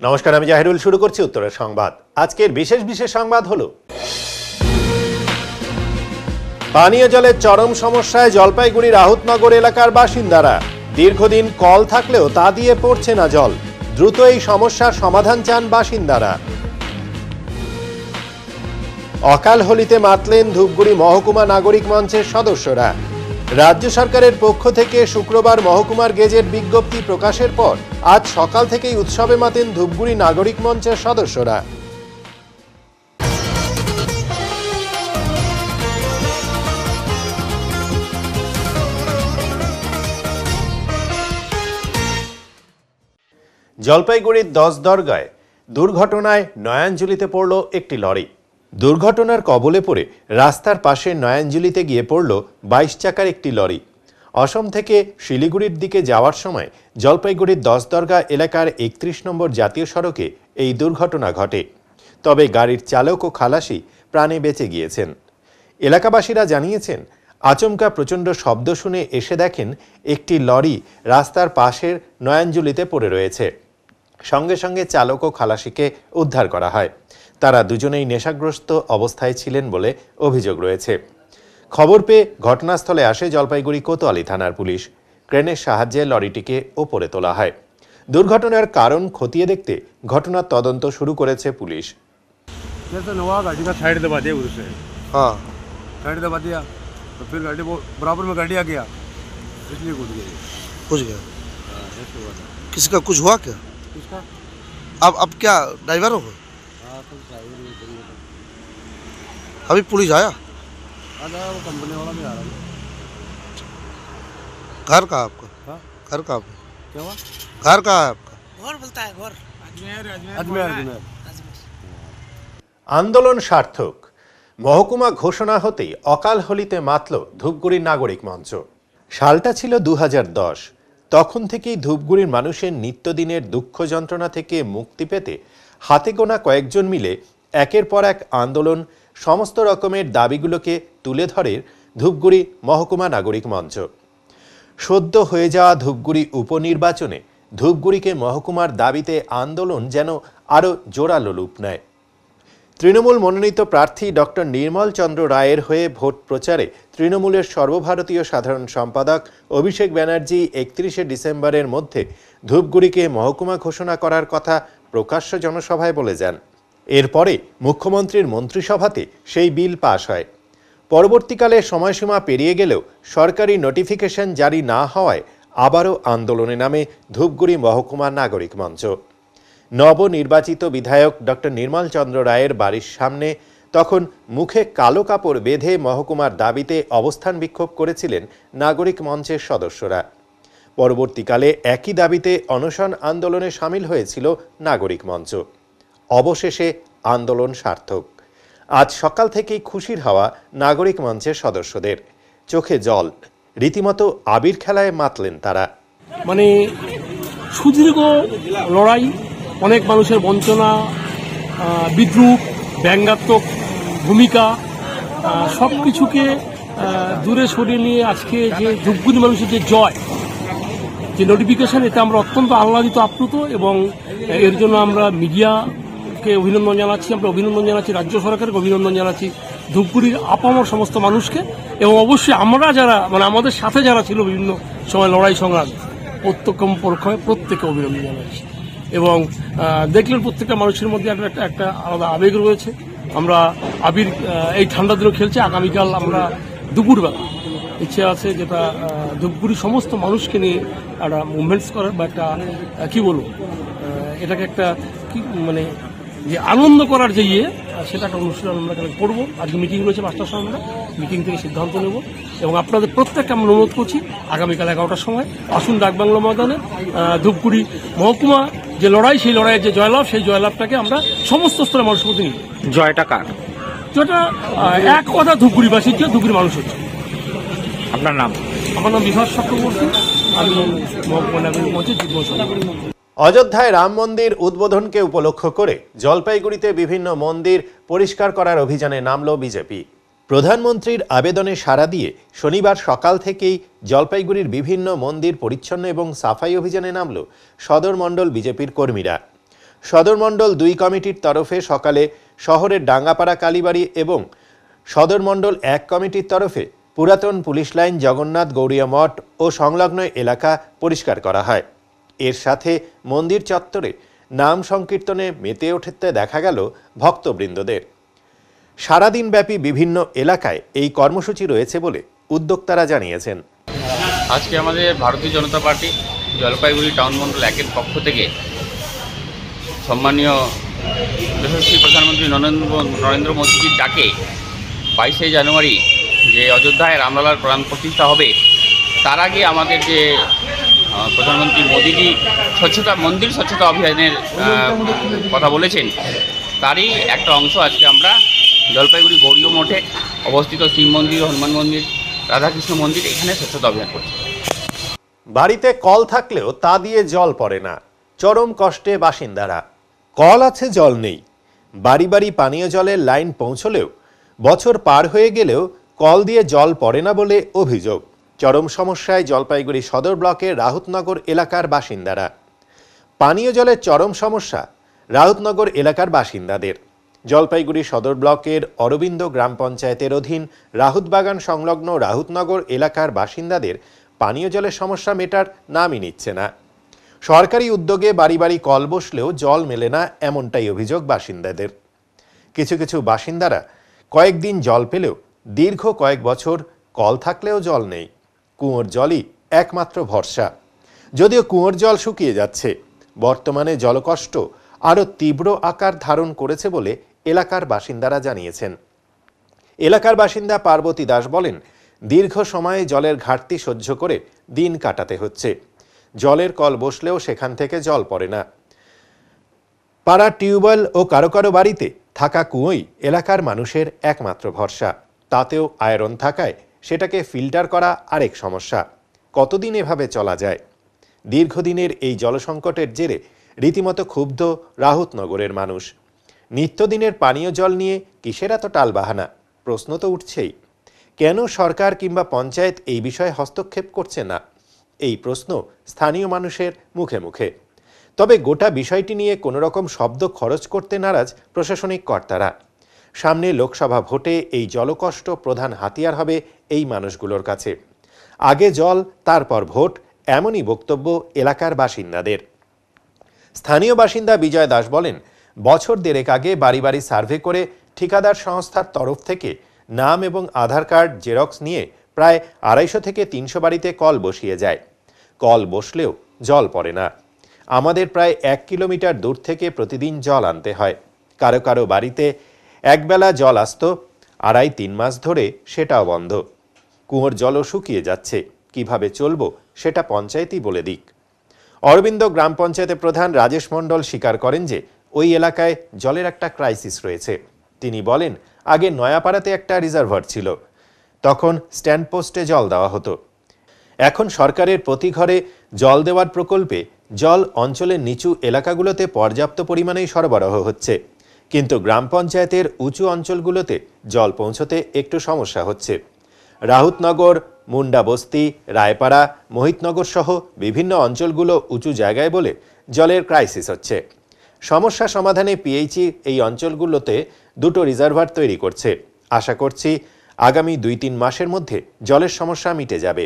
নমস্কার, আমি জাহিরুল। শুরু করছি উত্তরের সংবাদ। আজকের বিশেষ সংবাদ হলো পানীয় জলের চরম সমস্যায় জলপাইগুড়ির আহুতনগর এলাকার বাসিন্দারা। দীর্ঘদিন কল থাকলেও তা দিয়ে পড়ছে না জল। দ্রুত এই সমস্যার সমাধান চান বাসিন্দারা। অকাল হোলিতে মাতলেন ধূপগুড়ি মহকুমা নাগরিক মঞ্চের সদস্যরা। রাজ্য সরকারের পক্ষ থেকে শুক্রবার মহকুমার গেজেট বিজ্ঞপ্তি প্রকাশের পর আজ সকাল থেকেই উৎসবে মাতেন ধূপগুড়ি নাগরিক মঞ্চের সদস্যরা। জলপাইগুড়ির 10 দরগায় দুর্ঘটনায় নয়াঞ্জলিতে পড়ল একটি লরি। দুর্ঘটনার কবলে পড়ে রাস্তার পাশে নয়াঞ্জলিতে গিয়ে পড়ল 22 চাকার একটি লরি। অসম থেকে শিলিগুড়ির দিকে যাওয়ার সময় জলপাইগুড়ির 10 দরগা এলাকার 31 নম্বর জাতীয় সড়কে এই দুর্ঘটনা ঘটে। তবে গাড়ির চালক ও খালাসি প্রাণে বেঁচে গিয়েছেন। এলাকাবাসীরা জানিয়েছেন, আচমকা প্রচণ্ড শব্দ শুনে এসে দেখেন একটি লরি রাস্তার পাশের নয়াঞ্জলিতে পড়ে রয়েছে। সঙ্গে সঙ্গে চালক ও খালাসিকে উদ্ধার করা হয়। তারা দুজনেই নেশাগ্রস্ত অবস্থায় ছিলেন বলে অভিযোগ রয়েছে। খবর পেয়ে ঘটনাস্থলে আসে জলপাইগুড়ি কোতোয়ালি থানার পুলিশ। ক্রেনের সাহায্যে লরিটিকে ওপরে তোলা হয়। দুর্ঘটনার কারণ খতিয়ে দেখতে ঘটনার তদন্ত শুরু করেছে পুলিশ। किसका कुछ हुआ क्या? अब क्या ड्राइवर हो? अभी पुलिस आया? वो कंपनी वाला भी आ रहा है। घर कहाँ आपका? घर कहाँ? क्या हुआ? घर कहाँ है आपका? घर बोलता है घर अजमेर। আন্দোলন সার্থক। মহকুমা ঘোষণা হতেই অকাল হোলিতে মাতল ধূপগুড়ির নাগরিক মঞ্চ। সালটা ছিল 2010। তখন থেকেই ধূপগুড়ির মানুষের নিত্যদিনের দুঃখ যন্ত্রণা থেকে মুক্তি পেতে হাতে গোনা কয়েকজন মিলে একের পর এক আন্দোলন, সমস্ত রকমের দাবিগুলোকে তুলে ধরে ধূপগুড়ি মহকুমা নাগরিক মঞ্চ। সদ্য হয়ে যাওয়া ধূপগুড়ি উপনির্বাচনে ধূপগুড়িকে মহকুমার দাবিতে আন্দোলন যেন আরও জোরালো রূপ নেয়। তৃণমূল মনোনীত প্রার্থী ডক্টর নির্মল চন্দ্র রায়ের হয়ে ভোট প্রচারে তৃণমূলের সর্বভারতীয় সাধারণ সম্পাদক অভিষেক ব্যানার্জি 31শে ডিসেম্বরের মধ্যে ধূপগুড়িকে মহকুমা ঘোষণা করার কথা প্রকাশ্য জনসভায় বলে যান। এরপরে মুখ্যমন্ত্রীর মন্ত্রিসভাতে সেই বিল পাশ হয়। পরবর্তীকালে সময়সীমা পেরিয়ে গেলেও সরকারি নোটিফিকেশন জারি না হওয়ায় আবারও আন্দোলনে নামে ধূপগুড়ি মহকুমা নাগরিক মঞ্চ। নবনির্বাচিত বিধায়ক ডক্টর নির্মল চন্দ্র রায়ের বাড়ির সামনে তখন মুখে কালো কাপড় বেঁধে মহকুমার দাবিতে অবস্থান বিক্ষোভ করেছিলেন নাগরিক মঞ্চের সদস্যরা। পরবর্তীকালে একই দাবিতে অনশন আন্দোলনে সামিল হয়েছিল নাগরিক মঞ্চ। অবশেষে আন্দোলন সার্থক। আজ সকাল থেকেই খুশির হাওয়া নাগরিক মঞ্চের সদস্যদের। চোখে জল, রীতিমতো আবির খেলায় মাতলেন তারা। মানে সুদীর্ঘ লড়াই, অনেক মানুষের বঞ্চনা, বিদ্রুপ, ব্যঙ্গাত্মক ভূমিকা, সব কিছুকে দূরে সরিয়ে নিয়ে আজকে যে ধূপগুড়ি মানুষের যে জয়, যে নোটিফিকেশন, এতে আমরা অত্যন্ত আহ্লাদিত, আপ্লুত। এবং এর জন্য আমরা মিডিয়াকে অভিনন্দন জানাচ্ছি, আমরা অভিনন্দন জানাচ্ছি রাজ্য সরকারকে, অভিনন্দন জানাচ্ছি ধূপগুড়ির আপামর সমস্ত মানুষকে। এবং অবশ্যই আমরা যারা, মানে আমাদের সাথে যারা ছিল বিভিন্ন সময় লড়াই সংগ্রাম, প্রত্যক্ষ পরোক্ষভাবে প্রত্যেকে অভিনন্দন জানাচ্ছি। এবং দেখলেন প্রত্যেকটা মানুষের মধ্যে একটা আলাদা আবেগ রয়েছে। আমরা আবির এই ঠান্ডা দিনও খেলছে। আগামীকাল আমরা দুপুরবেলা ইচ্ছে আছে যেটা ধূপগুড়ির সমস্ত মানুষকে নিয়ে একটা মুভমেন্টস করার, বা একটা কি বলবো, এটাকে একটা কি মানে যে আনন্দ করার যে সেটা একটা অনুষ্ঠান আমরা করবো। আজকে মিটিং রয়েছে 5টার সময়, আমরা মিটিং থেকে সিদ্ধান্ত নেব। এবং আপনাদের প্রত্যেককে আমরা অনুরোধ করছি, আগামীকাল 11টার সময় আসুন ডাকবাংলো ময়দানে। ধূপগুড়ি মহকুমা যে লড়াই, সেই লড়াইয়ের যে জয়লাভ, সেই জয়লাভটাকে আমরা সমস্ত স্তরের মানুষের মধ্যে নিই। জয়টা কার? জয়টা এক কথা ধূপগুড়িবাসীর, ধূপগুড়ি মানুষ হচ্ছে। আপনার নাম? আমার নাম বিভাস চক্রবর্তী, আমি মহকুমা নাগরিক মঞ্চের যুগ্ম সভাপতি। অযোধ্যায় রাম মন্দির উদ্বোধনকে উপলক্ষ করে জলপাইগুড়িতে বিভিন্ন মন্দির পরিষ্কার করার অভিযানে নামল বিজেপি। প্রধানমন্ত্রীর আবেদনে সাড়া দিয়ে শনিবার সকাল থেকেই জলপাইগুড়ির বিভিন্ন মন্দির পরিচ্ছন্ন এবং সাফাই অভিযানে নামল সদর মণ্ডল বিজেপির কর্মীরা। সদরমণ্ডল 2 কমিটির তরফে সকালে শহরের ডাঙ্গাপাড়া কালীবাড়ি এবং সদরমণ্ডল 1 কমিটির তরফে পুরাতন পুলিশ লাইন, জগন্নাথ গৌড়িয়া মঠ ও সংলগ্ন এলাকা পরিষ্কার করা হয়। এর সাথে মন্দির চত্বরে নাম সংকীর্তনে মেতে ওঠেতে দেখা গেল ভক্তবৃন্দদের। সারাদিনব্যাপী বিভিন্ন এলাকায় এই কর্মসূচি রয়েছে বলে উদ্যোক্তারা জানিয়েছেন। আজকে আমাদের ভারতীয় জনতা পার্টি জলপাইগুড়ি টাউন মণ্ডল 1-এর পক্ষ থেকে সম্মানীয় যশস্বী প্রধানমন্ত্রী নরেন্দ্র মোদীজির ডাকে 22শে জানুয়ারি যে অযোধ্যায় রামলালার প্রাণ প্রতিষ্ঠা হবে, তার আগে আমাদের যে প্রধানমন্ত্রী মোদীজি মন্দির স্বচ্ছতা অভিযানের কথা বলেছেন, তারই একটা অংশ আজকে আমরা জলপাইগুড়ি গৌড়ীয় মঠে অবস্থিত শিব মন্দির, হনুমান মন্দির, রাধাকৃষ্ণ মন্দির, এখানে স্বচ্ছতা অভিযান করছি। বাড়িতে কল থাকলেও তা দিয়ে জল পড়ে না, চরম কষ্টে বাসিন্দারা। কল আছে, জল নেই। বাড়ি বাড়ি পানীয় জলের লাইন পৌঁছলেও বছর পার হয়ে গেলেও কল দিয়ে জল পড়ে না বলে অভিযোগ। চরম সমস্যায় জলপাইগুড়ি সদর ব্লকের রাহুতনগর এলাকার বাসিন্দারা। পানীয় জলের চরম সমস্যা রাহুতনগর এলাকার বাসিন্দাদের। জলপাইগুড়ি সদর ব্লকের অরবিন্দ গ্রাম পঞ্চায়েতের অধীন রাহুতবাগান সংলগ্ন রাহুতনগর এলাকার বাসিন্দাদের পানীয় জলের সমস্যা মেটার নামই নিচ্ছে না। সরকারি উদ্যোগে বাড়ি বাড়ি কল বসলেও জল মেলে না, এমনটাই অভিযোগ বাসিন্দাদের। কিছু কিছু বাসিন্দারা কয়েকদিন জল পেলেও দীর্ঘ কয়েক বছর কল থাকলেও জল নেই। কুয়োর জলই একমাত্র ভরসা। যদিও কুয়োর জল শুকিয়ে যাচ্ছে, বর্তমানে জলকষ্ট আরও তীব্র আকার ধারণ করেছে বলে এলাকার বাসিন্দারা জানিয়েছেন। এলাকার বাসিন্দা পার্বতী দাস বলেন, দীর্ঘ সময়ে জলের ঘাটতি সহ্য করে দিন কাটাতে হচ্ছে। জলের কল বসলেও সেখান থেকে জল পড়ে না। পাড়ার টিউবওয়েল ও কারো কারো বাড়িতে থাকা কুয়োই এলাকার মানুষের একমাত্র ভরসা। তাতেও আয়রন থাকায় সেটাকে ফিল্টার করা আরেক সমস্যা। কতদিন এভাবে চলা যায়? দীর্ঘদিনের এই জলসংকটের জেরে রীতিমতো ক্ষুব্ধ রাহুতনগরের মানুষ। নিত্যদিনের পানীয় জল নিয়ে কিসের এত টালবাহানা? প্রশ্ন তো উঠছেই। কেন সরকার কিংবা পঞ্চায়েত এই বিষয়ে হস্তক্ষেপ করছে না? এই প্রশ্ন স্থানীয় মানুষের মুখে মুখে। তবে গোটা বিষয়টি নিয়ে কোনো রকম শব্দ খরচ করতে নারাজ প্রশাসনিক কর্তারা। সামনে লোকসভা ভোটে এই জলকষ্ট প্রধান হাতিয়ার হবে এই মানুষগুলোর কাছে। আগে জল, তারপর ভোট, এমনই বক্তব্য এলাকার বাসিন্দাদের। স্থানীয় বাসিন্দা বিজয় দাস বলেন, বছর দেড়েক আগে বাড়ি বাড়ি সার্ভে করে ঠিকাদার সংস্থার তরফ থেকে নাম এবং আধার কার্ড জেরক্স নিয়ে প্রায় 250 থেকে 300 বাড়িতে কল বসিয়ে যায়। কল বসলেও জল পড়ে না। আমাদের প্রায় 1 কিলোমিটার দূর থেকে প্রতিদিন জল আনতে হয়। কারো কারো বাড়িতে একবেলা জল আসতো, 2.5-3 মাস ধরে সেটাও বন্ধ। কুয়োর জলও শুকিয়ে যাচ্ছে। কিভাবে চলবো সেটা পঞ্চায়েতই বলে দিক। অরবিন্দ গ্রাম পঞ্চায়েতের প্রধান রাজেশ মণ্ডল স্বীকার করেন যে ওই এলাকায় জলের একটা ক্রাইসিস রয়েছে। তিনি বলেন, আগে নয়াপাড়াতে একটা রিজার্ভার ছিল, তখন স্ট্যান্ড পোস্টে জল দেওয়া হতো। এখন সরকারের প্রতি ঘরে জল দেওয়ার প্রকল্পে জল অঞ্চলের নিচু এলাকাগুলোতে পর্যাপ্ত পরিমাণেই সরবরাহ হচ্ছে, কিন্তু গ্রাম পঞ্চায়েতের উঁচু অঞ্চলগুলোতে জল পৌঁছতে একটু সমস্যা হচ্ছে। রাহুতনগর, মুন্ডা বস্তি, রায়পাড়া, মোহিতনগর সহ বিভিন্ন অঞ্চলগুলো উঁচু জায়গায় বলে জলের ক্রাইসিস হচ্ছে। সমস্যা সমাধানে পিএইচই এই অঞ্চলগুলোতে 2টো রিজার্ভার তৈরি করছে। আশা করছি আগামী 2-3 মাসের মধ্যে জলের সমস্যা মিটে যাবে।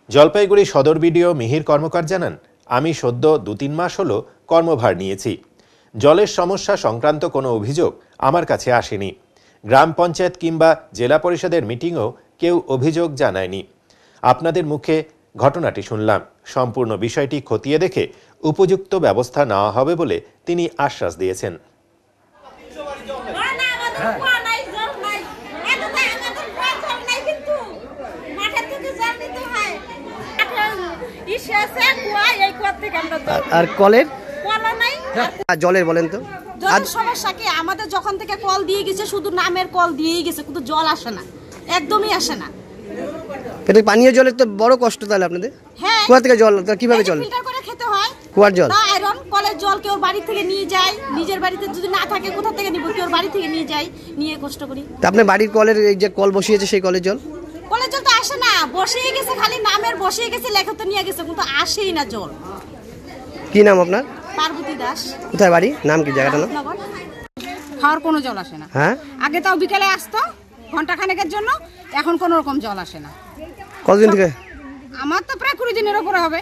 জলপাইগুড়ি সদর বিডিও মিহির কর্মকার জানান, আমি সদ্য 2-3 মাস হলো কর্মভার নিয়েছি। জলের সমস্যা সংক্রান্ত কোনো অভিযোগ আমার কাছে আসেনি। গ্রাম পঞ্চায়েত কিংবা জেলা পরিষদের মিটিংও কেউ অভিযোগ জানায়নি। আপনাদের মুখে ঘটনাটি শুনলাম। সম্পূর্ণ বিষয়টি খতিয়ে দেখে উপযুক্ত ব্যবস্থা নেওয়া হবে বলে তিনি আশ্বাস দিয়েছেন। আর কলের জলের বলেন তো জলের সমস্যা কি? আমাদের যখন থেকে কল দিয়ে গেছে শুধু নামের কল দিয়েই গেছে, কিন্তু জল আসে না, একদমই আসে না। এটা পানীয় জলের তো বড় কষ্ট তাহলে আপনাদের। হ্যাঁ, কুয়া থেকে জল কিভাবে চলে? ফিল্টার করে খেতে হয়। কুয়ার জল না আয়রন, কলের জল কেউ বাড়ি থেকে নিয়ে যায়, নিজের বাড়িতে যদি না থাকে কোথা থেকে নিব? কেউ বাড়ি থেকে নিয়ে যায়, নিয়ে কষ্ট করি। তা আপনার বাড়ির কলের এই যে কল বসিয়েছে সেই কলের জল তো আসে না, বসিয়ে গেছে, খালি নামের বসিয়ে গেছে, লেখা তো নিয়ে গেছে, কিন্তু আসেই না জল। কি নাম আপনার? পার্বতী দাস। কোথায় বাড়ি, নাম কি জায়গাটার নাম? নগর। খাওয়ার কোনো জল আসে না। হ্যাঁ, আগে তাও বিকেলে আসতো ঘন্টাখানেকের জন্য, এখন কোনো রকম জল আসে না। কতদিন থেকে? আমার তো প্রায় 20 দিনের উপরে হবে।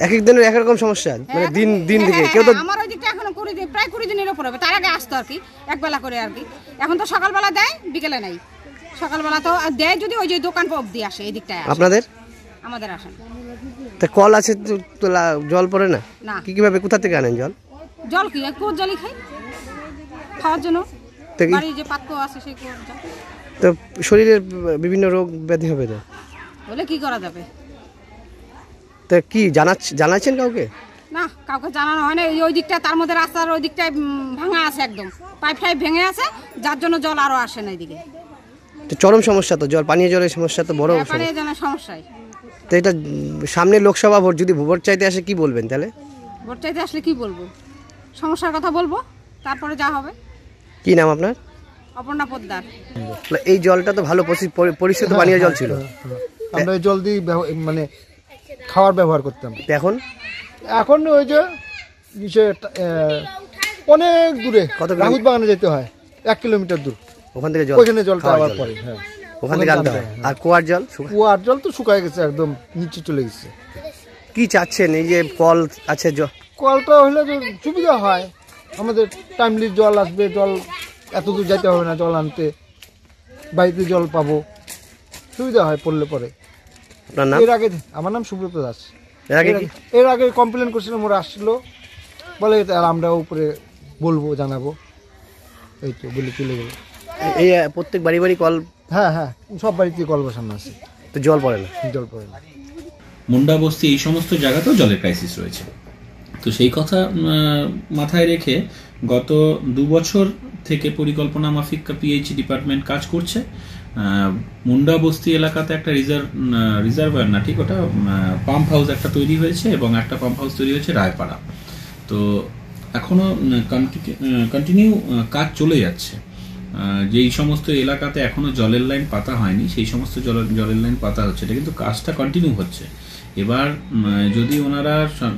এক এক দিনের এক রকম সমস্যা, মানে দিন দিন থেকে কেউ তো। আমার ওই দিকটা এখনো প্রায় 20 দিনের উপরে হবে। তার আগে আসতো আর কি, একবেলা করে আর কি। এখন তো সকালবেলা দেয়, বিকেলে নাই। সকালবেলা তো দেয় যদি ওই যে দোকান অব্দি আসে, এই দিকটায় আসে। আপনাদের? আমাদের আসে না। তা কল আছে তো জল পড়ে না? না। কিভাবে, কোথা থেকে আনেন জল? জল কি কুয়োর জলই খাই খাওয়ার জন্য। তো বাড়ির যে পাত্র আছে সেই কুয়োর জল। তো শরীরের বিভিন্ন রোগ ব্যাধি হবে তো, বলে কি করা যাবে? তা কি জানাচ্ছেন কাউকে? না, কাউকে জানানো হয় না। ওই দিকটা তার মধ্যে রাস্তার ওই দিকটায় ভাঙা আছে, একদম পাইপ টাইপ ভেঙে আছে, যার জন্য জল আরো আসে না এদিকে। তো চরম সমস্যা তো, জল পানীয় জলের সমস্যা তো বড় সমস্যা। পানীয় জলের সমস্যাই। তো এটা সামনে লোকসভা ভোট, যদি ভোট চাইতে আসে কি বলবেন তাহলে? ভোট চাইতে আসলে কি বলবো? সমস্যার কথা বলবো, তারপরে যা হবে। কি নাম আপনার? অপর্ণা পোদ্দার। এই জলটা তো ভালো পরিশুদ্ধ পানীয় জল ছিল। আমরা এই জল দিয়ে মানে খাওয়ার ব্যবহার করতাম। এখন এখন ওই যে অনেক দূরে রাহুত বাগানে যেতে হয়, 1 কিলোমিটার দূর। ওখান থেকে জল, ওখানে জলটা আবার পরে। হ্যাঁ, ওখান থেকে আনতে হয়। আর কুয়ার জল? কুয়ার জল তো শুকায় গেছে, একদম নিচে চলে গেছে। কি চাচ্ছেন? এই যে কল আছে, কলটা হলে সুবিধা হয়, আমাদের টাইমলি জল আসবে, জল এত দূর যেতে হবে না জল আনতে, বাড়িতে জল পাবো, সুবিধা হয় পড়লে পরে। আপনার নাম? এর আগে আমার নাম সুব্রত দাস। কি এর আগে কমপ্লেন করছিলাম, ওরা আসছিল, বলে আর আমরা উপরে বলবো, জানাবো, এই তো বলে চলে গেল। এই প্রত্যেক বাড়ি বাড়ি কল? হ্যাঁ হ্যাঁ, সব বাড়িতে কল বসানো আছে, তো জল পড়ে না? জল পড়ে না। মুন্ডা বস্তি এই সমস্ত জায়গাতেও জলের ক্রাইসিস রয়েছে। তো সেই কথা মাথায় রেখে গত 2 বছর থেকে পরিকল্পনা মাফিক পিএইচই ডিপার্টমেন্ট কাজ করছে। মুন্ডা বস্তি এলাকাতে একটা রিজার্ভার না ঠিক, ওটা পাম্প হাউস একটা তৈরি হয়েছে, এবং একটা পাম্প হাউস তৈরি হয়েছে রায়পাড়া। তো এখনো কন্টিনিউ কাজ চলে যাচ্ছে। যেই সমস্ত এলাকাতে এখনো জলের লাইন পাতা হয়নি, সেই সমস্ত জলের লাইন পাতা হচ্ছে। এটা কিন্তু কাজটা কন্টিনিউ হচ্ছে। এবার যদি ওনারা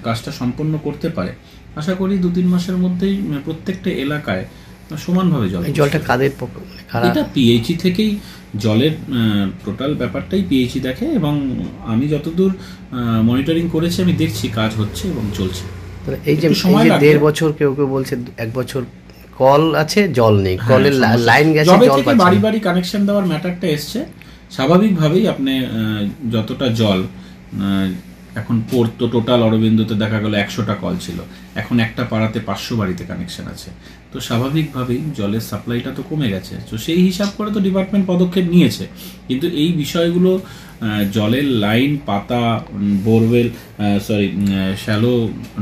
কাজটা সম্পন্ন করতে পারে, আশা করি 2-3 মাসের মধ্যেই প্রত্যেকটা এলাকায় সমানভাবে জলটা কাদের? এটা পিএইচই থেকেই জলের টোটাল ব্যাপারটাই পিএইচই দেখে, এবং আমি যতদূর মনিটরিং করেছি আমি দেখছি কাজ হচ্ছে এবং চলছে। এই যে 1.5 বছর, কেউ কেউ বলছে 1 বছর কল আছে জল নেই, কলের লাইন গেছে, জল পাচ্ছে। বাড়ি বাড়ি কানেকশন দেওয়ার ম্যাটারটা এসছে, স্বাভাবিকভাবেই আপনি যতটা জল এখন পড়তো, টোটাল অরবিন্দুতে দেখা গেল 100টা কল ছিল, এখন একটা পাড়াতে 500 বাড়িতে কানেকশন আছে। তো স্বাভাবিকভাবেই জলের সাপ্লাইটা তো কমে গেছে। তো সেই হিসাব করে তো ডিপার্টমেন্ট পদক্ষেপ নিয়েছে, কিন্তু এই বিষয়গুলো জলের লাইন পাতা, বোরওয়েল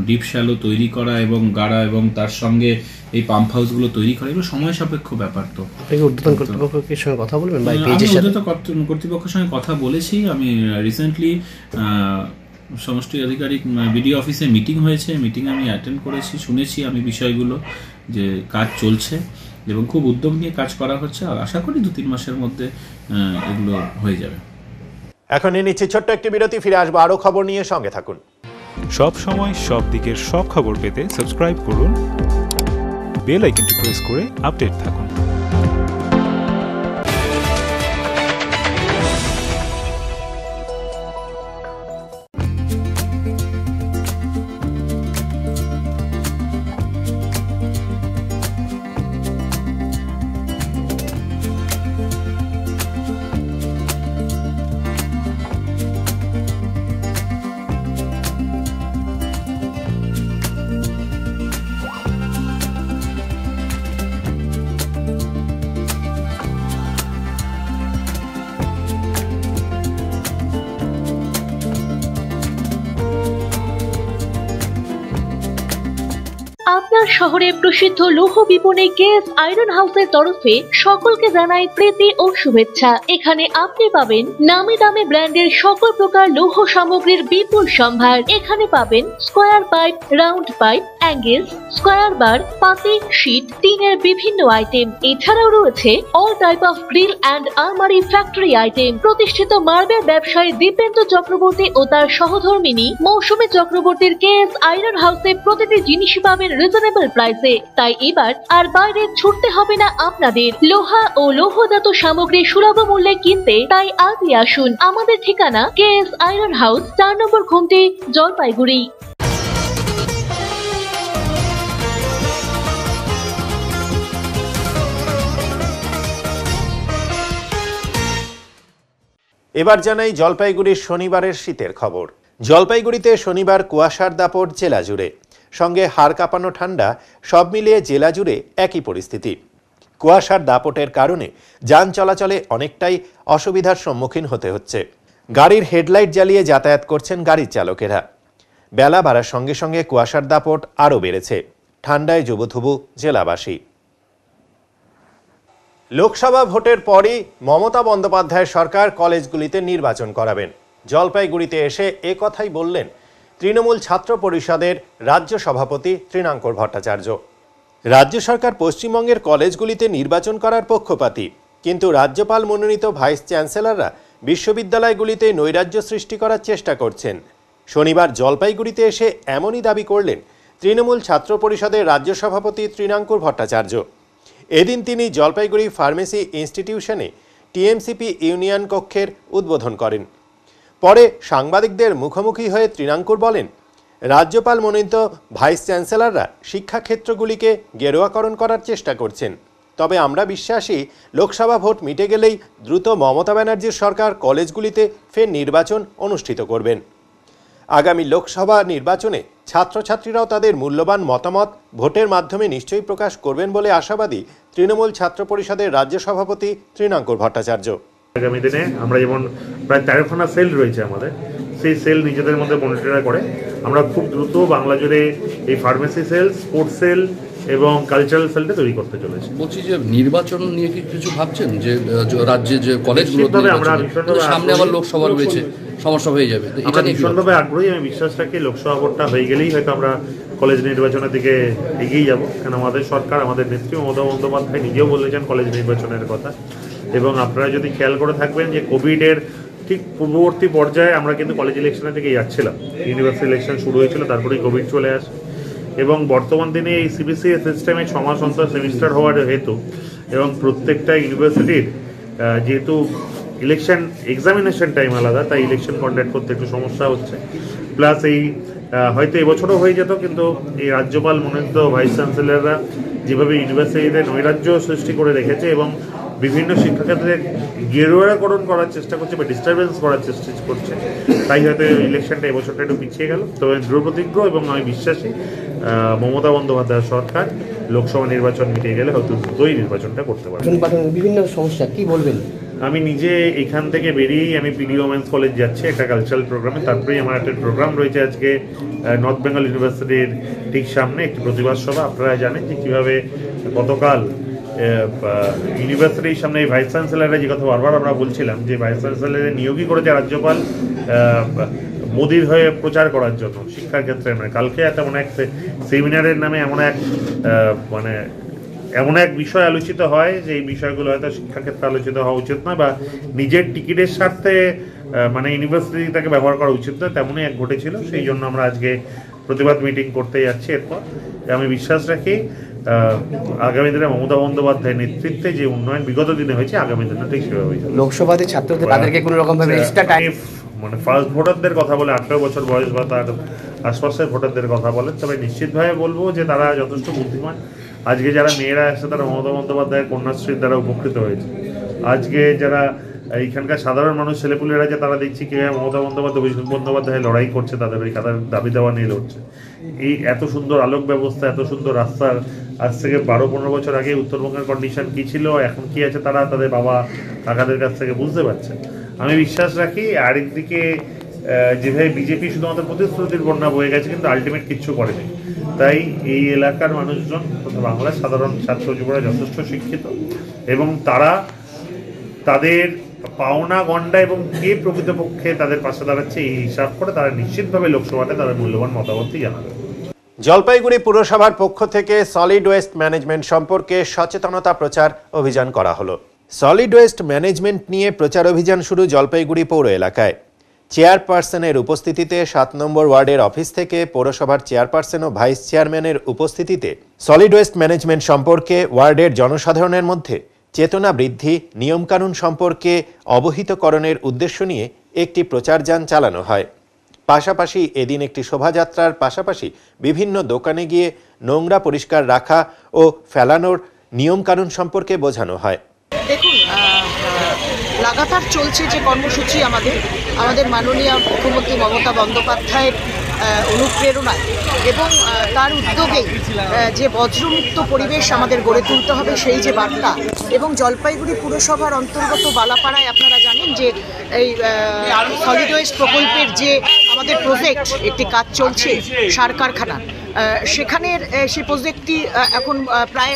ডিপ শ্যালো তৈরি করা এবং গাড়া, এবং তার সঙ্গে এই পাম্প হাউসগুলো তৈরি করা, এগুলো সময় সাপেক্ষ ব্যাপার। তো ঊর্ধ্বতন কর্তৃপক্ষের সঙ্গে কথা বলবেন? আমি ঊর্ধ্বতন কর্তৃপক্ষের সঙ্গে কথা বলেছি। আমি রিসেন্টলি সমষ্টি আধিকারিক বিডিও অফিসে মিটিং হয়েছে, মিটিং আমি অ্যাটেন্ড করেছি, শুনেছি আমি বিষয়গুলো, যে কাজ চলছে এবং খুব উদ্যোগ নিয়ে কাজ করা হচ্ছে। আর আশা করি 2-3 মাসের মধ্যে এগুলো হয়ে যাবে। এখন নিচ্ছি ছোট্ট একটি বিরতি, ফিরে আসবো আরো খবর নিয়ে, সঙ্গে থাকুন। সব সময় সব দিকের সব খবর পেতে সাবস্ক্রাইব করুন, বেল আইকনটি প্রেস করে আপডেট থাকুন। বনগাঁ শহরে প্রসিদ্ধ লৌহ বিপণী কেএস আয়রন হাউসের তরফে সকলকে জানাই প্রীতি ও শুভেচ্ছা। এখানে আপনি পাবেন নামি দামি ব্র্যান্ডের সকল প্রকার লৌহ সামগ্রীর বিপুল সম্ভার। এখানে পাবেন square pipe, round pipe, angles, square bar, পাতি, শীট, টিনের বিভিন্ন আইটেম। এছাড়াও রয়েছে all type of grill and আলমারি ফ্যাক্টরি আইটেম। প্রতিষ্ঠিত মার্বেল ব্যবসায়ী দীপেন্দ্র চক্রবর্তী ও তার সহধর্মিনী মৌসুমী চক্রবর্তীর কেএস আয়রন হাউসে প্রতিটি জিনিসই পাবেন রিজনেবল প্রাইসে। তাই এবার আর বাইরে ছুটতে হবে না আপনাদের। লোহা ও লৌহজাত সামগ্রী সুলভ মূল্যে কিনতে তাই আজই আসুন। আমাদের ঠিকানা কেএস আয়রন হাউস, 4 নম্বর ঘুমটি, জলপাইগুড়ি। এবার জানাই জলপাইগুড়ির শনিবারের শীতের খবর। জলপাইগুড়িতে শনিবার কুয়াশার দাপট জেলা জুড়ে, সঙ্গে হাড় কাঁপানো ঠান্ডা, সব মিলিয়ে জেলা জুড়ে একই পরিস্থিতি। কুয়াশার দাপটের কারণে যান চলাচলে অনেকটাই অসুবিধার সম্মুখীন হতে হচ্ছে। গাড়ির হেডলাইট জ্বালিয়ে যাতায়াত করছেন গাড়ির চালকেরা। বেলা বাড়ার সঙ্গে সঙ্গে কুয়াশার দাপট আরও বেড়েছে। ঠান্ডায় জুবুথুবু জেলাবাসী। লোকসভা ভোটের পরই মমতা বন্দ্যোপাধ্যায়ের সরকার কলেজগুলিতে নির্বাচন করাবেন। জলপাইগুড়িতে এসে এ কথাই বললেন তৃণমূল ছাত্র পরিষদের রাজ্য সভাপতি তৃণাঙ্কুর ভট্টাচার্য। রাজ্য সরকার পশ্চিমবঙ্গের কলেজগুলিতে নির্বাচন করার পক্ষপাতী, কিন্তু রাজ্যপাল মনোনীত ভাইস চ্যান্সেলররা বিশ্ববিদ্যালয়গুলিতে নৈরাজ্য সৃষ্টি করার চেষ্টা করছেন। শনিবার জলপাইগুড়িতে এসে এমনই দাবি করলেন তৃণমূল ছাত্র পরিষদের রাজ্য সভাপতি তৃণাঙ্কুর ভট্টাচার্য। এদিন তিনি জলপাইগুড়ি ফার্মেসি ইনস্টিটিউশনে টিএমসিপি ইউনিয়ন কক্ষের উদ্বোধন করেন। পরে সাংবাদিকদের মুখোমুখি হয়ে তৃণাঙ্কুর বলেন, রাজ্যপাল মনোনীত ভাইস চ্যান্সেলররা শিক্ষাক্ষেত্রগুলিকে গেরুয়াকরণ করার চেষ্টা করছেন। তবে আমরা বিশ্বাসী লোকসভা ভোট মিটে গেলেই দ্রুত মমতা ব্যানার্জির সরকার কলেজগুলিতে ফের নির্বাচন অনুষ্ঠিত করবেন। আগামী লোকসভা নির্বাচনে ছাত্রছাত্রীরাও তাদের মূল্যবান মতামত ভোটের মাধ্যমে নিশ্চয়ই প্রকাশ করবেন বলে আশাবাদী তৃণমূল ছাত্র পরিষদের রাজ্য সভাপতি তৃণাঙ্কুর ভট্টাচার্য। আগামী দিনে আমরা যেমন প্রায় 13খানা সেল রয়েছে আমাদের, সেই সেল নিজেদের মধ্যে মনিটর করে আমরা খুব দ্রুত বাংলা জুড়ে এই ফার্মেসি সেল, স্পোর্টস সেল এবং কালচারাল সেলটা তৈরি করতে চলেছে। বলছি যে নির্বাচন নিয়ে কি কিছু ভাবছেন, যে রাজ্যে যে কলেজগুলো সামনে আবার লোকসভা রয়েছে, সমস্যা হয়ে যাবে? আমরা ভীষণভাবে আগ্রহী। আমি বিশ্বাস রাখি লোকসভা ভোটটা হয়ে গেলেই হয়তো আমরা কলেজ নির্বাচনের দিকে এগিয়ে যাব, কারণ আমাদের সরকার, আমাদের নেত্রী মমতা বন্দ্যোপাধ্যায় নিজেও বলেছেন কলেজ নির্বাচনের কথা। এবং আপনারা যদি খেয়াল করে থাকবেন যে কোভিডের ঠিক পূর্ববর্তী পর্যায়ে আমরা কিন্তু কলেজ ইলেকশনের দিকে যাচ্ছিলাম। ইউনিভার্সিটি ইলেকশন শুরু হয়েছিল, তারপরেই কোভিড চলে আসে। এবং বর্তমান দিনে এই সিবিএসই সিস্টেমে 6 মাস অন্তর সেমিস্টার হওয়ার হেতু এবং প্রত্যেকটা ইউনিভার্সিটির যেহেতু ইলেকশন এক্সামিনেশন টাইম আলাদা, তাই ইলেকশন কন্ডাক্ট করতে একটু সমস্যা হচ্ছে। প্লাস এই হয়তো এবছরও হয়ে যেত, কিন্তু এই রাজ্যপাল মনোনীত ভাইস চ্যান্সেলররা যেভাবে ইউনিভার্সিটিতে নৈরাজ্য সৃষ্টি করে রেখেছে এবং বিভিন্ন শিক্ষাক্ষেত্রে গেরুয়াকরণ করার চেষ্টা করছে বা ডিস্টারবেন্স করার চেষ্টা করছে, তাই হয়তো ইলেকশনটা এবছরটা একটু পিছিয়ে গেল। তবে দৃঢ়প্রতিজ্ঞ এবং আমি বিশ্বাসী মমতা বন্দ্যোপাধ্যায়ের সরকার লোকসভা নির্বাচন মিটিয়ে গেলে হয়তো দ্রুতই নির্বাচনটা করতে পারবে। বিভিন্ন সমস্যা কি বলবেন? আমি নিজে এখান থেকে বেরিয়েই আমি পিডি ওমেন্স কলেজ যাচ্ছি একটা কালচারাল প্রোগ্রামে। তারপরেই আমার একটা প্রোগ্রাম রয়েছে আজকে নর্থ বেঙ্গল ইউনিভার্সিটির ঠিক সামনে একটি প্রতিবাদ সভা। আপনারা জানেন যে কীভাবে গতকাল ইউনিভার্সিটির সামনে এই ভাইস চ্যান্সেলররা, যে কথা বারবার আমরা বলছিলাম যে ভাইস চ্যান্সেলরের নিয়োগই করেছে রাজ্যপাল মোদির হয়ে প্রচার করার জন্য শিক্ষার ক্ষেত্রে নয়। কালকে একটা এক সেমিনারের নামে এমন এক বিষয় আলোচিত হয় যে এই বিষয়গুলো হয়তো শিক্ষাক্ষেত্রে আলোচিত হওয়া উচিত নয়, বা নিজের টিকিটের স্বার্থে ইউনিভার্সিটি তাকে ব্যবহার করা উচিত নয়, তেমনই এক ঘটেছিল। সেই জন্য আমরা আজকে প্রতিবাদ মিটিং করতে যাচ্ছি। এরপর আমি বিশ্বাস রাখি আগামী দিনে মমতা বন্দ্যোপাধ্যায়ের নেতৃত্বে যে উন্নয়ন বিগত দিনে হয়েছে, আগামী দিনে ঠিক সেভাবে হয়েছে। লোকসভাতে ছাত্রদের তাদেরকে কোনো রকম ভাবে এক্সট্রা টাইম ফার্স্ট ভোটারদের কথা বলে 18 বছর বয়স বা তার আশপাশের ভোটারদের কথা বলেন, তবে নিশ্চিতভাবে বলবো যে তারা যথেষ্ট বুদ্ধিমান। আজকে যারা মেয়েরা আসছে তারা মমতা বন্দ্যোপাধ্যায়ের কন্যাশ্রীর দ্বারা উপকৃত হয়েছে। আজকে যারা এইখানকার সাধারণ মানুষ ছেলেপুলেরা যে তারা দেখছি কীভাবে মমতা বন্দ্যোপাধ্যায়, অভিষেক বন্দ্যোপাধ্যায় লড়াই করছে, তাদের ওই তাদের দাবি দেওয়া নিয়ে লড়ছে। এই এত সুন্দর আলোক ব্যবস্থা, এত সুন্দর রাস্তার আজ থেকে 12-15 বছর আগে উত্তরবঙ্গের কন্ডিশন কী ছিল, এখন কী আছে, তারা তাদের বাবা কাকাদের কাছ থেকে বুঝতে পারছে। আমি বিশ্বাস রাখি আরেকদিকে যেভাবে বিজেপি শুধুমাত্র প্রতিশ্রুতির বন্যা বয়ে গেছে, কিন্তু আলটিমেট কিচ্ছু করেনি। তাই এই এলাকার মানুষজন তথা বাংলার সাধারণ ছাত্র যুবরা যথেষ্ট শিক্ষিত এবং তারা তাদের পাওনা গণ্ডা এবং কে প্রকৃতপক্ষে তাদের পাশে দাঁড়াচ্ছে এই হিসাব করে তারা নিশ্চিতভাবে লোকসভাতে তাদের মূল্যবান মতামতই জানাবে। জলপাইগুড়ি পুরসভার পক্ষ থেকে সলিড ওয়েস্ট ম্যানেজমেন্ট সম্পর্কে সচেতনতা প্রচার অভিযান করা হলো। সলিড ওয়েস্ট ম্যানেজমেন্ট নিয়ে প্রচার অভিযান শুরু জলপাইগুড়ি পৌর এলাকায়। চেয়ারপারসনের উপস্থিতিতে 7 নম্বর ওয়ার্ডের অফিস থেকে পৌরসভার চেয়ারপারসন ও ভাইস চেয়ারম্যানের উপস্থিতিতে সলিড ওয়েস্ট ম্যানেজমেন্ট সম্পর্কে ওয়ার্ডের জনসাধারণের মধ্যে চেতনা বৃদ্ধি, নিয়মকানুন সম্পর্কে অবহিতকরণের উদ্দেশ্য নিয়ে একটি প্রচারযান চালানো হয়। পাশাপাশি এদিন একটি শোভাযাত্রার পাশাপাশি বিভিন্ন দোকানে গিয়ে নোংরা পরিষ্কার রাখা ও ফেলানোর নিয়মকানুন সম্পর্কে বোঝানো হয়। দেখুন, লাগাতার চলছে যে কর্মসূচি আমাদের মাননীয় মুখ্যমন্ত্রী মমতা বন্দ্যোপাধ্যায়ের অনুপ্রেরণায় এবং তার উদ্যোগেই যে বজ্রমুক্ত পরিবেশ আমাদের গড়ে তুলতে হবে সেই যে বার্তা, এবং জলপাইগুড়ি পুরসভার অন্তর্গত বালাপাড়ায় আপনারা জানেন যে এই সলিড ওয়েস্ট প্রকল্পের যে আমাদের প্রজেক্ট একটি কাজ চলছে সার কারখানা, সেখানের সেই প্রজেক্টটি এখন প্রায়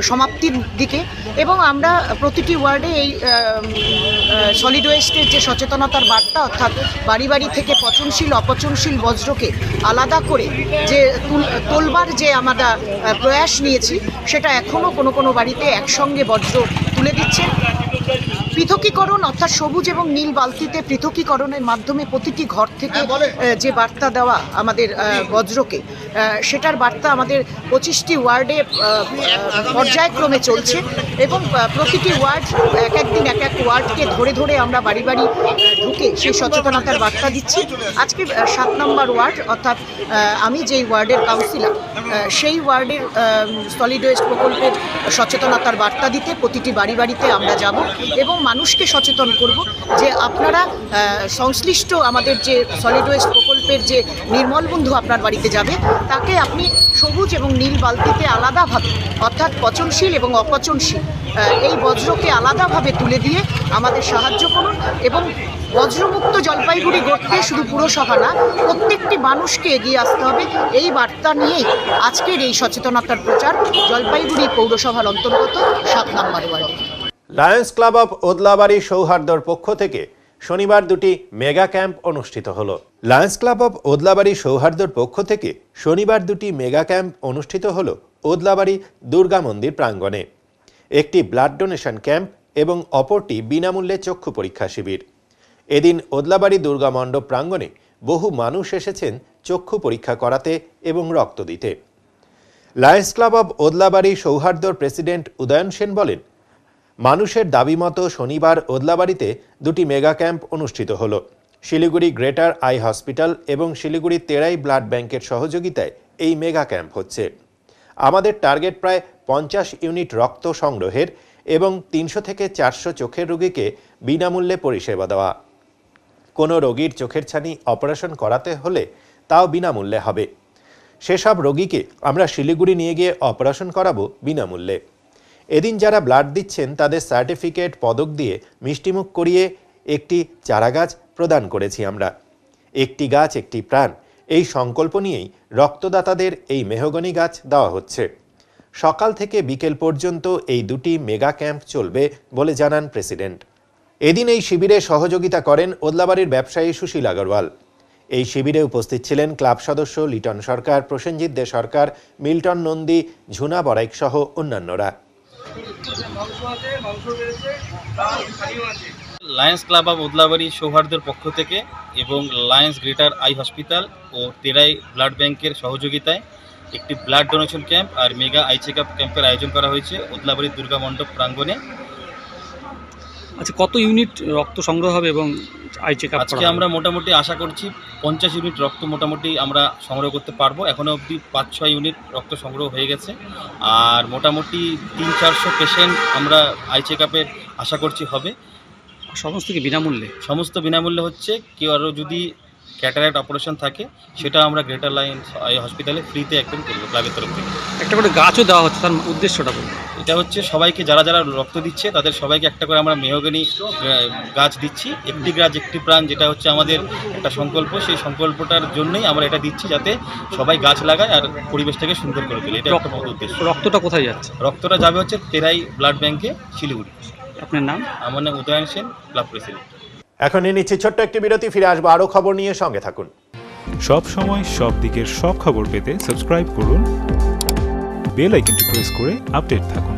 সমাপ্তির দিকে এবং আমরা প্রতিটি ওয়ার্ডে এই সলিড ওয়েস্টের যে সচেতনতার বার্তা, অর্থাৎ বাড়ি বাড়ি থেকে পচনশীল অপচনশীল বজ্রকে আলাদা করে যে তোলবার যে আমরা প্রয়াস নিয়েছি, সেটা এখনও কোনো বাড়িতে একসঙ্গে বজ্র তুলে দিচ্ছেন। পৃথকীকরণ অর্থাৎ সবুজ এবং নীল বালতিতে পৃথকীকরণের মাধ্যমে প্রতিটি ঘর থেকে যে বার্তা দেওয়া আমাদের বজ্রকে, সেটার বার্তা আমাদের 25টি ওয়ার্ডে পর্যায়ক্রমে চলছে এবং প্রতিটি ওয়ার্ড এক দিন এক ওয়ার্ডকে ধরে আমরা বাড়ি বাড়ি ঢুকে সেই সচেতনতার বার্তা দিচ্ছি। আজকে 7 নম্বর ওয়ার্ড অর্থাৎ আমি যেই ওয়ার্ডের কাউন্সিলর, সেই ওয়ার্ডের সলিড ওয়েস্ট প্রকল্পের সচেতনতার বার্তা দিতে প্রতিটি বাড়িতে আমরা যাব এবং মানুষকে সচেতন করব যে আপনারা সংশ্লিষ্ট আমাদের যে সলিড ওয়েস্ট প্রকল্পের যে নির্মল বন্ধু আপনার বাড়িতে যাবে, তাকে আপনি সবুজ এবং নীল বালতিতে আলাদাভাবে অর্থাৎ পচনশীল এবং অপচনশীল এই বজ্রকে আলাদাভাবে তুলে দিয়ে আমাদের সাহায্য করুন এবং বজ্রমুক্ত জলপাইগুড়ি গড়তে শুধু পুরসভা না, প্রত্যেকটি মানুষকে এগিয়ে আসতে হবে। এই বার্তা নিয়েই আজকের এই সচেতনতার প্রচার জলপাইগুড়ি পৌরসভার অন্তর্গত 7 নম্বর ওয়ার্ডে। লায়ন্স ক্লাব অফ ওদলাবাড়ি সৌহার্দ্যর পক্ষ থেকে শনিবার দুটি মেগা ক্যাম্প অনুষ্ঠিত হলো। লায়ন্স ক্লাব অফ ওদলাবাড়ি সৌহার্দ্যর পক্ষ থেকে শনিবার দুটি মেগা ক্যাম্প অনুষ্ঠিত হলো ওদলাবাড়ি দুর্গা মন্দির প্রাঙ্গণে। একটি ব্লাড ডোনেশন ক্যাম্প এবং অপরটি বিনামূল্যে চক্ষু পরীক্ষা শিবির। এদিন ওদলাবাড়ি দুর্গা মণ্ডপ প্রাঙ্গণে বহু মানুষ এসেছেন চক্ষু পরীক্ষা করাতে এবং রক্ত দিতে। লায়ন্স ক্লাব অফ ওদলাবাড়ি সৌহার্দ্যর প্রেসিডেন্ট উদয়ন সেন বলেন, মানুষের দাবি মতো শনিবার ওদলাবাড়িতে দুটি মেগা ক্যাম্প অনুষ্ঠিত হল। শিলিগুড়ি গ্রেটার আই হসপিটাল এবং শিলিগুড়ি তেরাই ব্লাড ব্যাংকের সহযোগিতায় এই মেগা ক্যাম্প হচ্ছে। আমাদের টার্গেট প্রায় 50 ইউনিট রক্ত সংগ্রহের এবং 300 থেকে 400 চোখের রোগীকে বিনামূল্যে পরিষেবা দেওয়া। কোনো রোগীর চোখের ছানি অপারেশন করাতে হলে তাও বিনামূল্যে হবে। সেসব রোগীকে আমরা শিলিগুড়ি নিয়ে গিয়ে অপারেশন করাবো বিনামূল্যে। এদিন যারা ব্লাড দিচ্ছেন তাদের সার্টিফিকেট, পদক দিয়ে মিষ্টিমুখ করিয়ে একটি চারাগাছ প্রদান করেছি আমরা। একটি গাছ একটি প্রাণ, এই সংকল্প নিয়েই রক্তদাতাদের এই মেহগনি গাছ দেওয়া হচ্ছে। সকাল থেকে বিকেল পর্যন্ত এই দুটি মেগা ক্যাম্প চলবে বলে জানান প্রেসিডেন্ট। এদিন এই শিবিরে সহযোগিতা করেন ওদলাবাড়ির ব্যবসায়ী সুশীল আগরওয়াল। এই শিবিরে উপস্থিত ছিলেন ক্লাব সদস্য লিটন সরকার, প্রসেনজিৎ দে সরকার, মিল্টন নন্দী, ঝুনা বড়াইক সহ অন্যান্যরা। লায়ন্স ক্লাব অফ ওদলাবাড়ি সৌহার্দ্যের পক্ষ থেকে এবং লায়ন্স গ্রেটার আই হসপিটাল ও তেরাই ব্লাড ব্যাংকের সহযোগিতায় একটি ব্লাড ডোনেশন ক্যাম্প আর মেগা আই চেক আপ ক্যাম্পের আয়োজন করা হয়েছে ওদলাবাড়ি দুর্গা মণ্ডপ প্রাঙ্গণে। আচ্ছা, কত ইউনিট রক্ত সংগ্রহ হবে এবং আই চেক আপ? আজকে আমরা মোটামুটি আশা করছি 50 ইউনিট রক্ত মোটামুটি আমরা সংগ্রহ করতে পারবো। এখনও অবধি 5-6 ইউনিট রক্ত সংগ্রহ হয়ে গেছে আর মোটামুটি 300-400 পেশেন্ট আমরা আই চেক আপের আশা করছি হবে। সমস্ত কি বিনামূল্যে? সমস্ত বিনামূল্যে হচ্ছে। কেউ আরও যদি ক্যাটারাক্ট অপারেশন থাকে, সেটা আমরা গ্রেটার লাইন্স আই হসপিটালে ফ্রিতে একদম করবো ক্লাবের তরফ থেকে। একটা করে গাছও দেওয়া হচ্ছে, তার উদ্দেশ্যটা বলুন। এটা হচ্ছে সবাইকে যারা যারা রক্ত দিচ্ছে তাদের সবাইকে একটা করে আমরা মেহগনি গাছ দিচ্ছি, একটি গাছ একটি প্রাণ, যেটা হচ্ছে আমাদের একটা সংকল্প। সেই সংকল্পটার জন্যই আমরা এটা দিচ্ছি, যাতে সবাই গাছ লাগায় আর পরিবেশটাকে সুন্দর করে তোলে। এটা একটা বড় উদ্দেশ্য। রক্তটা কোথায় যাচ্ছে? রক্তটা যাবে হচ্ছে তেরাই ব্লাড ব্যাংকে, শিলিগুড়ি। আপনার নাম? আমার নাম উদয়ন সেন, ক্লাব প্রেসিডেন্ট। এখন নিয়ে নিচ্ছি ছোট্ট একটি বিরতি, ফিরে আসবো আরও খবর নিয়ে, সঙ্গে থাকুন। সব সময় সব দিকের সব খবর পেতে সাবস্ক্রাইব করুন, বেল আইকনটি প্রেস করে আপডেট থাকুন।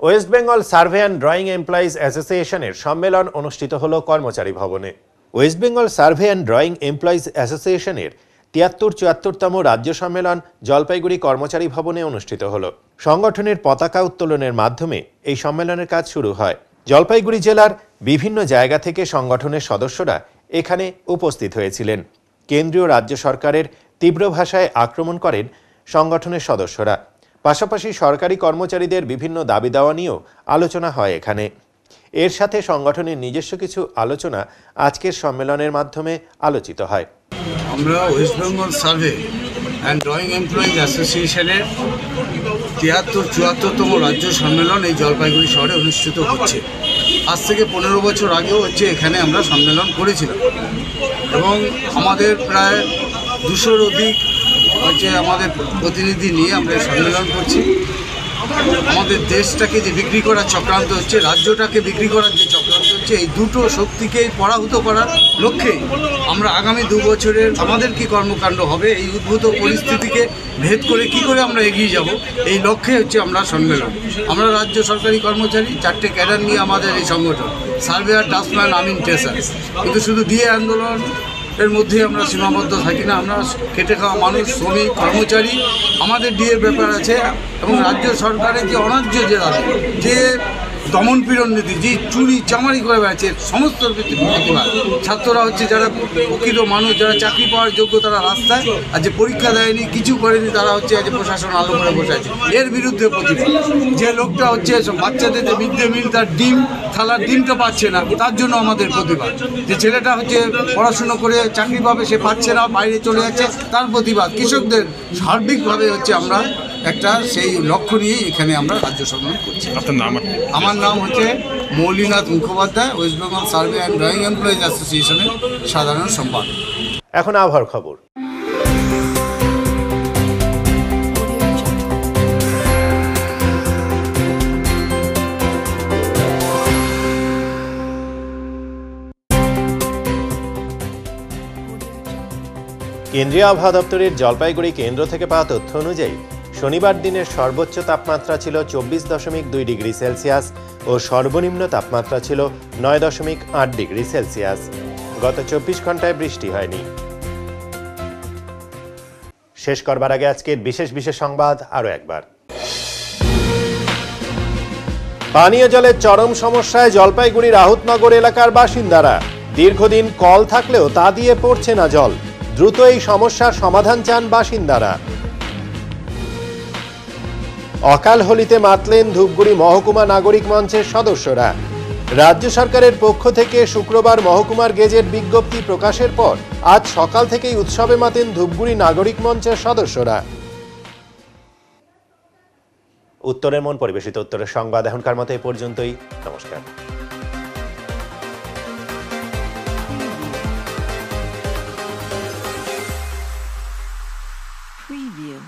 West Bengal survey and drawing employees অ্যাসোসিয়েশনের সম্মেলন অনুষ্ঠিত হলো কর্মচারী ভবনে। West Bengal survey and drawing employees অ্যাসোসিয়েশনের ৭৩-৭৪তম রাজ্য সম্মেলন জলপাইগুড়ি কর্মচারী ভবনে অনুষ্ঠিত হলো। সংগঠনের পতাকা উত্তোলনের মাধ্যমে এই সম্মেলনের কাজ শুরু হয়। জলপাইগুড়ি জেলার বিভিন্ন জায়গা থেকে সংগঠনের সদস্যরা এখানে উপস্থিত হয়েছিলেন। কেন্দ্রীয় রাজ্য সরকারের তীব্র ভাষায় আক্রমণ করেন সংগঠনের সদস্যরা। পাশাপাশি সরকারি কর্মচারীদের বিভিন্ন দাবি দাওয়া নিয়েও আলোচনা হয় এখানে। এর সাথে সংগঠনের নিজস্ব কিছু আলোচনা আজকের সম্মেলনের মাধ্যমে আলোচিত হয়। আমরা West Bengal survey and drawing employees অ্যাসোসিয়েশনের ৭৩-৭৪তম রাজ্য সম্মেলন এই জলপাইগুড়ি শহরে অনুষ্ঠিত হচ্ছে। আজ থেকে ১৫ বছর আগেও হচ্ছে এখানে আমরা সম্মেলন করেছিলাম এবং আমাদের প্রায় ২০০-র অধিক হচ্ছে আমাদের প্রতিনিধি নিয়ে আমরা সম্মেলন করছি। আমাদের দেশটাকে যে বিক্রি করার চক্রান্ত হচ্ছে, রাজ্যটাকে বিক্রি করার যে চক্রান্ত হচ্ছে, এই দুটো শক্তিকে পরাভূত করার লক্ষ্যে আমরা আগামী ২ বছরের আমাদের কি কর্মকাণ্ড হবে, এই উদ্ভূত পরিস্থিতিকে ভেদ করে কি করে আমরা এগিয়ে যাব, এই লক্ষ্যে হচ্ছে আমরা সম্মেলন। আমরা রাজ্য সরকারি কর্মচারী, 4টে ক্যাডার নিয়ে আমাদের এই সংগঠন, সার্ভেয়ার, ড্রাফটসম্যান, আমিন, টেসার। কিন্তু শুধু দিয়ে আন্দোলন এর মধ্যে আমরা সীমাবদ্ধ থাকি না, আমরা খেটে খাওয়া মানুষ, শ্রমিক, কর্মচারী, আমাদের ডিএর ব্যাপার আছে। এবং রাজ্য সরকারের যে অন্যায্য যে দাবি, যে দমনপীড়ন নীতি, যে চুরি চামারি করে বেড়াচ্ছে, সমস্ত প্রতিবাদ। ছাত্ররা হচ্ছে যারা প্রকৃত মানুষ, যারা চাকরি পাওয়ার যোগ্য, তারা রাস্তায়, আর যে পরীক্ষা দেয়নি, কিছু করেনি, তারা হচ্ছে আজ প্রশাসন আলো করে বসে আছে। এর বিরুদ্ধে প্রতিবাদ। যে লোকটা হচ্ছে বাচ্চাদের যে মিড ডে মিল, তার ডিম, থালার ডিমটা পাচ্ছে না, তার জন্য আমাদের প্রতিবাদ। যে ছেলেটা হচ্ছে পড়াশুনো করে চাকরি পাবে, সে পাচ্ছে না, বাইরে চলে যাচ্ছে, তার প্রতিবাদ। কৃষকদের সার্বিকভাবে হচ্ছে আমরা একটা সেই লক্ষ্য নিয়েই এখানে আমরা রাজ্য সম্মেলন করছি। আমার নাম হচ্ছে Maulinath Mukhopadhyay, West Bengal survey and drawing employees অ্যাসোসিয়েশনের সাধারণ সম্পাদক। এখন আবহাওয়ার খবর। কেন্দ্রীয় আবহাওয়া দপ্তরের জলপাইগুড়ি কেন্দ্র থেকে পাওয়া তথ্য অনুযায়ী শনিবার দিনের সর্বোচ্চ তাপমাত্রা ছিল 24.2 ডিগ্রি সেলসিয়াস ও সর্বনিম্ন তাপমাত্রা ছিল 9.8 ডিগ্রি সেলসিয়াস। গত 24 ঘন্টায় বৃষ্টি হয়নি। শেষ করবার আগে আজকের বিশেষ বিশেষ সংবাদ আরও একবার। পানীয় জলের চরম সমস্যায় জলপাইগুড়ির আহুতনগর এলাকার বাসিন্দারা। দীর্ঘদিন কল থাকলেও তা দিয়ে পড়ছে না জল। দ্রুত এই সমস্যার সমাধান চান বাসিন্দারা। অকাল হোলিতে মাতলেন ধূপগুড়ি মহকুমা নাগরিক মঞ্চের সদস্যরা। রাজ্য সরকারের পক্ষ থেকে শুক্রবার মহকুমার গেজেট বিজ্ঞপ্তি প্রকাশের পর আজ সকাল থেকেই উৎসবে মাতেন ধূপগুড়ি নাগরিক মঞ্চের সদস্যরা। উত্তরের মন পরিবেশিত উত্তরের সংবাদ এখনকার মতো এই পর্যন্তই। নমস্কার। Preview.